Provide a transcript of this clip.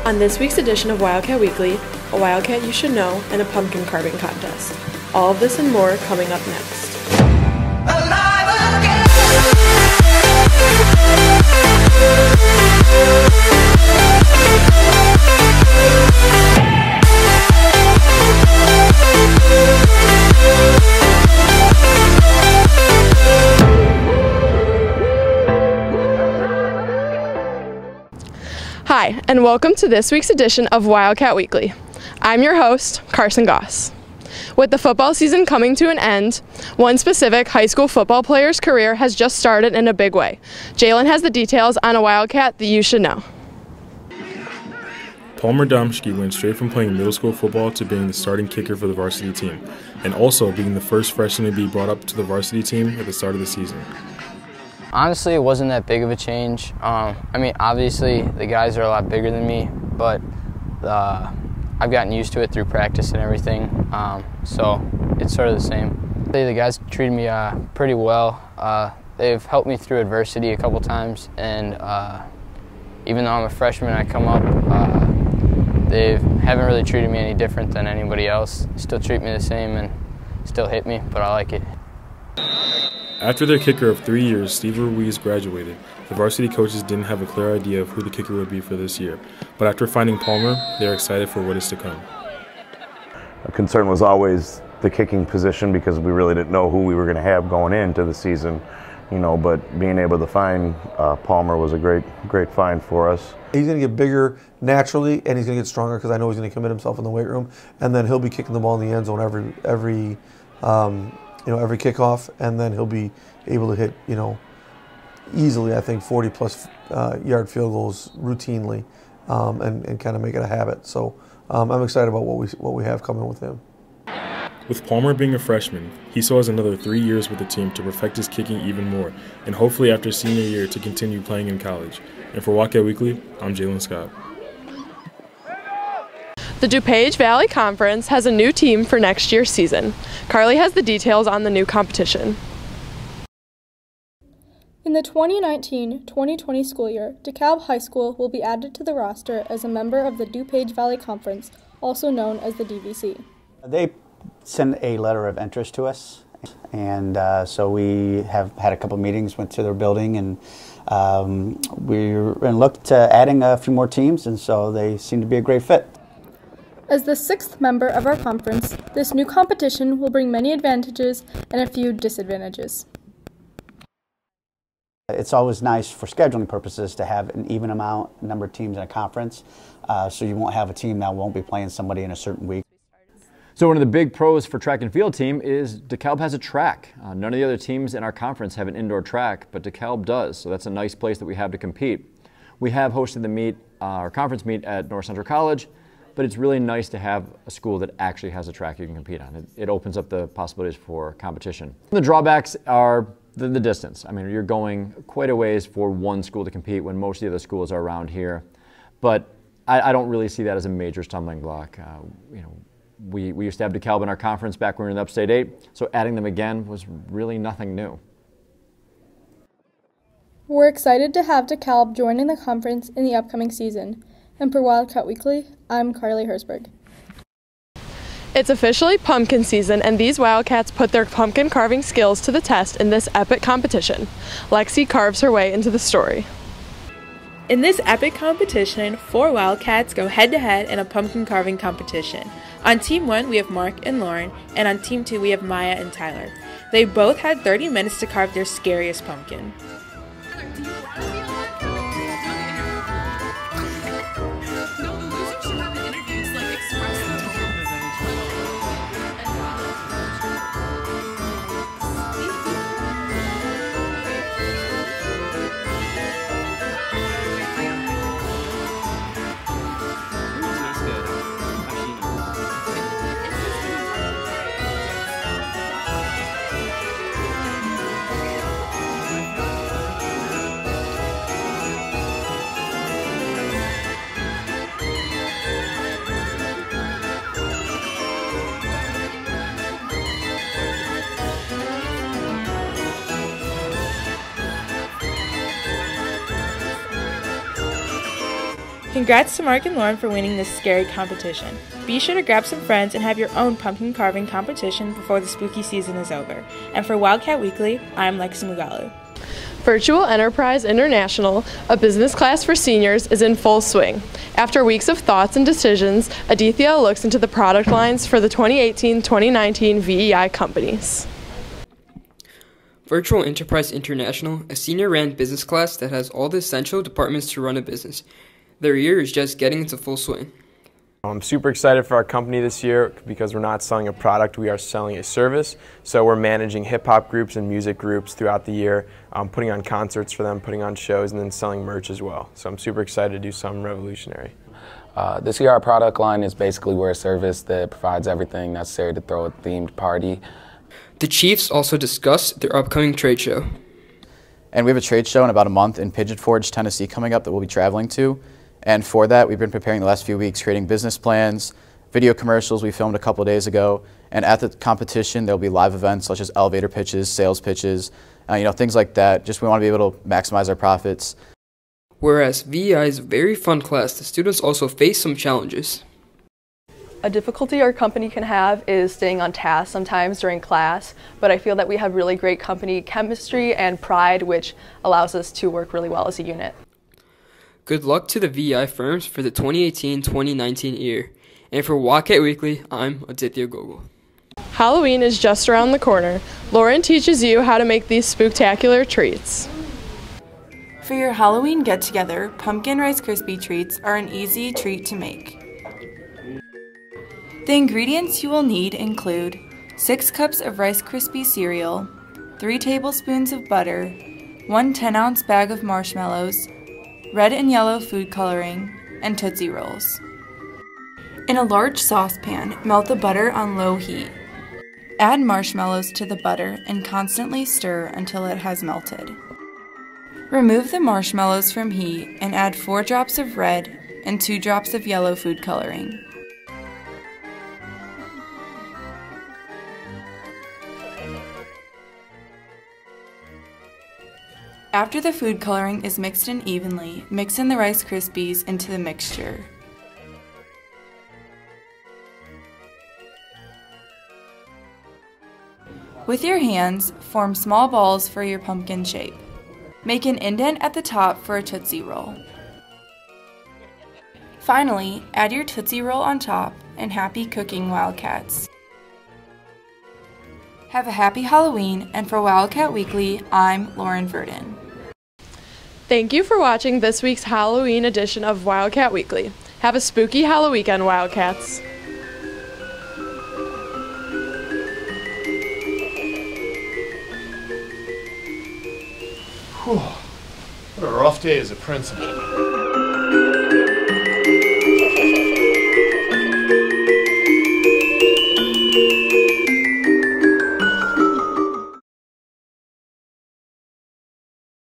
On this week's edition of Wildcat Weekly, a Wildcat you should know, and a pumpkin carving contest. All of this and more coming up next. Hi, and welcome to this week's edition of Wildcat Weekly. I'm your host, Carson Goss. With the football season coming to an end, one specific high school football player's career has just started in a big way. Jalen has the details on a Wildcat that you should know. Palmer Domschke went straight from playing middle school football to being the starting kicker for the varsity team, and also being the first freshman to be brought up to the varsity team at the start of the season. Honestly, it wasn't that big of a change. Obviously, the guys are a lot bigger than me, but I've gotten used to it through practice and everything, so it's sort of the same. The guys treated me pretty well. They've helped me through adversity a couple times, and even though I'm a freshman and I come up, they haven't really treated me any different than anybody else. Still treat me the same and still hit me, but I like it. After their kicker of 3 years, Steve Ruiz, graduated, the varsity coaches didn't have a clear idea of who the kicker would be for this year. But after finding Palmer, they're excited for what is to come. A concern was always the kicking position because we really didn't know who we were going to have going into the season, but being able to find Palmer was a great find for us. He's going to get bigger naturally, and he's going to get stronger because I know he's going to commit himself in the weight room, and then he'll be kicking the ball in the end zone every kickoff, and then he'll be able to hit, easily, I think, 40-plus yard field goals routinely, and kind of make it a habit. So I'm excited about what we have coming with him. With Palmer being a freshman, he still has another 3 years with the team to perfect his kicking even more, and hopefully after senior year to continue playing in college. And for Wildcat Weekly, I'm Jalen Scott. The DuPage Valley Conference has a new team for next year's season. Carly has the details on the new competition. In the 2019-2020 school year, DeKalb High School will be added to the roster as a member of the DuPage Valley Conference, also known as the DVC. They sent a letter of interest to us, and so we have had a couple meetings, went to their building, and we looked at adding a few more teams, and so they seem to be a great fit. As the sixth member of our conference, this new competition will bring many advantages and a few disadvantages. It's always nice for scheduling purposes to have an even number of teams in a conference, so you won't have a team that won't be playing somebody in a certain week. So one of the big pros for track and field team is DeKalb has a track. None of the other teams in our conference have an indoor track, but DeKalb does, so that's a nice place that we have to compete. We have hosted the meet, our conference meet at North Central College, but it's really nice to have a school that actually has a track you can compete on. It opens up the possibilities for competition. The drawbacks are the distance. You're going quite a ways for one school to compete when most of the other schools are around here. But I don't really see that as a major stumbling block. We used to have DeKalb in our conference back when we were in the Upstate 8, so adding them again was really nothing new. We're excited to have DeKalb joining the conference in the upcoming season. And for Wildcat Weekly, I'm Carly Hersberg. It's officially pumpkin season, and these Wildcats put their pumpkin carving skills to the test in this epic competition. Lexi carves her way into the story. In this epic competition, 4 Wildcats go head-to-head in a pumpkin carving competition. On Team 1, we have Mark and Lauren, and on Team 2, we have Maya and Tyler. They both had 30 minutes to carve their scariest pumpkin. Congrats to Mark and Lauren for winning this scary competition. Be sure to grab some friends and have your own pumpkin carving competition before the spooky season is over. And for Wildcat Weekly, I'm Lexi Mugalu. Virtual Enterprise International, a business class for seniors, is in full swing. After weeks of thoughts and decisions, Aditya looks into the product lines for the 2018-2019 VEI companies. Virtual Enterprise International, a senior-ran business class that has all the essential departments to run a business. Their year is just getting into full swing. I'm super excited for our company this year because we're not selling a product, we are selling a service. So we're managing hip-hop groups and music groups throughout the year, putting on concerts for them, putting on shows, and then selling merch as well. So I'm super excited to do something revolutionary. This year our product line is basically we're a service that provides everything necessary to throw a themed party. The Chiefs also discussed their upcoming trade show. And we have a trade show in about a month in Pigeon Forge, Tennessee coming up that we'll be traveling to. And for that, we've been preparing the last few weeks, creating business plans, video commercials we filmed a couple days ago. And at the competition, there'll be live events such as elevator pitches, sales pitches, things like that. Just we want to be able to maximize our profits. Whereas VEI is a very fun class, the students also face some challenges. A difficulty our company can have is staying on task sometimes during class, but I feel that we have really great company chemistry and pride, which allows us to work really well as a unit. Good luck to the VEI firms for the 2018-2019 year. And for Wildcat Weekly, I'm Aditya Gogol. Halloween is just around the corner. Lauren teaches you how to make these spooktacular treats. For your Halloween get-together, pumpkin Rice Krispie treats are an easy treat to make. The ingredients you will need include 6 cups of Rice Krispie cereal, 3 tablespoons of butter, 1 10-ounce bag of marshmallows, red and yellow food coloring, and Tootsie Rolls. In a large saucepan, melt the butter on low heat. Add marshmallows to the butter and constantly stir until it has melted. Remove the marshmallows from heat and add 4 drops of red and 2 drops of yellow food coloring. After the food coloring is mixed in evenly, mix in the Rice Krispies into the mixture. With your hands, form small balls for your pumpkin shape. Make an indent at the top for a Tootsie Roll. Finally, add your Tootsie Roll on top, and happy cooking, Wildcats. Have a happy Halloween, and for Wildcat Weekly, I'm Lauren Verdon. Thank you for watching this week's Halloween edition of Wildcat Weekly. Have a spooky Halloween, Wildcats. Whew. What a rough day as a principal.